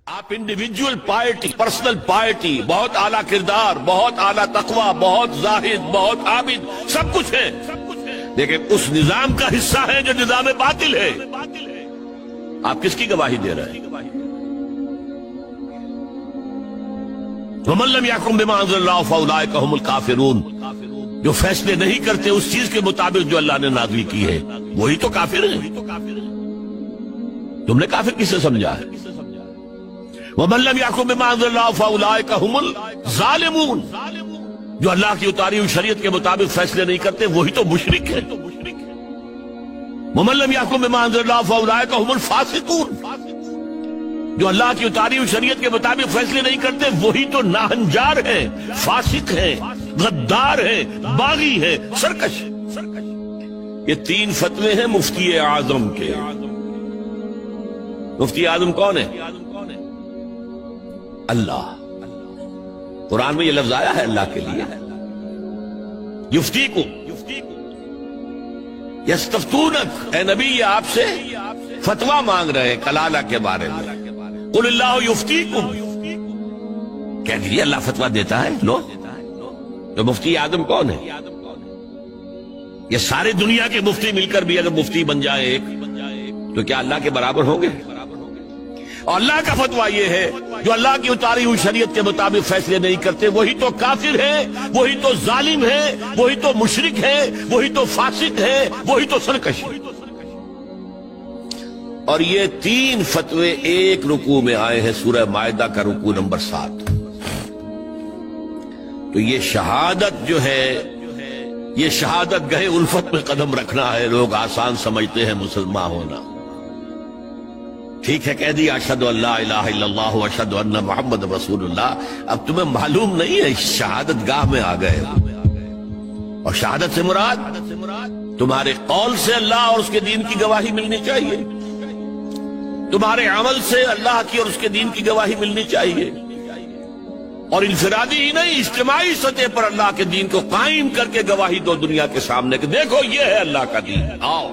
آپ individual پائرٹی، personal پائرٹی، بہت اعلیٰ کردار، بہت اعلیٰ تقوی، بہت زاہد، بہت عابد، سب کچھ ہے، لیکن اس نظام کا حصہ ہے جو نظام باطل ہے۔ آپ کس کی گواہی دے رہے ہیں؟ وَمَن لَّمْ يَحْكُم بِمَا أَنزَلَ اللَّهُ فَأُولَٰئِكَ هُمُ الْكَافِرُونَ، جو فیصلے نہیں کرتے اس چیز کے مطابق جو اللہ نے نازل کی ہے، وہی تو کافر ہیں۔ تم نے کافر کسے سمجھا ہے؟ وَمَن لَّمْ يَحْكُم بِمَا أَنزَلَ اللَّهُ فَأُولَٰئِكَ هُمُ الظَّالِمُونَ، جو اللہ کی اتاری ہوئی شریعت کے مطابق فیصلے نہیں کرتے وہی تو مشرک ہے۔ وَمَن لَّمْ يَحْكُم بِمَا أَنزَلَ اللَّهُ فَأُولَٰئِكَ هُمُ الْفَاسِقُونَ، جو اللہ کی اتاری ہوئی شریعت کے مطابق فیصلے نہیں کرتے وہی تو ناہنجار ہے، فاسق ہے، غدار ہے، باغی ہے، سرکش۔ یہ تین فتوے ہیں مفتی اعظم کے۔ مفتی اعظم کون ہے؟ اللہ۔ قرآن میں یہ لفظ آیا ہے اللہ کے لیے، یفتیکم، یستفتونک، اے نبی یہ آپ سے فتویٰ مانگ رہے ہیں کلالہ کے بارے میں۔ قل اللہ یفتیکم، کہہ دیجیے اللہ فتویٰ دیتا ہے۔ لو، تو مفتی اعظم کون ہے؟ یہ سارے دنیا کے مفتی مل کر بھی اگر مفتی بن جائے ایک، تو کیا اللہ کے برابر ہوں گے؟ اور اللہ کا فتویٰ یہ ہے جو اللہ کی اتاری ہوئی شریعت کے مطابق فیصلے نہیں کرتے وہی تو کافر ہے، وہی تو ظالم ہے، وہی تو مشرک ہے، وہی تو فاسق ہے، وہی تو سرکش ہے۔ اور یہ تین فتوے ایک رکوع میں آئے ہیں، سورہ مائدہ کا رکوع نمبر 7۔ تو یہ شہادت جو ہے، یہ شہادت گہے الفت میں قدم رکھنا ہے۔ لوگ آسان سمجھتے ہیں مسلمان ہونا۔ ٹھیک ہے، کہہ دیا اشہد ان لا الہ الا اللہ واشہد ان محمد رسول اللہ، اب تمہیں معلوم نہیں ہے شہادت گاہ میں آ گئے۔ اور شہادت سے مراد تمہارے قول سے اللہ اور اس کے دین کی گواہی ملنی چاہیے، تمہارے عمل سے اللہ کی اور اس کے دین کی گواہی ملنی چاہیے، اور انفرادی ہی نہیں اجتماعی سطح پر اللہ کے دین کو قائم کر کے گواہی دو دنیا کے سامنے کہ دیکھو یہ ہے اللہ کا دین، آؤ۔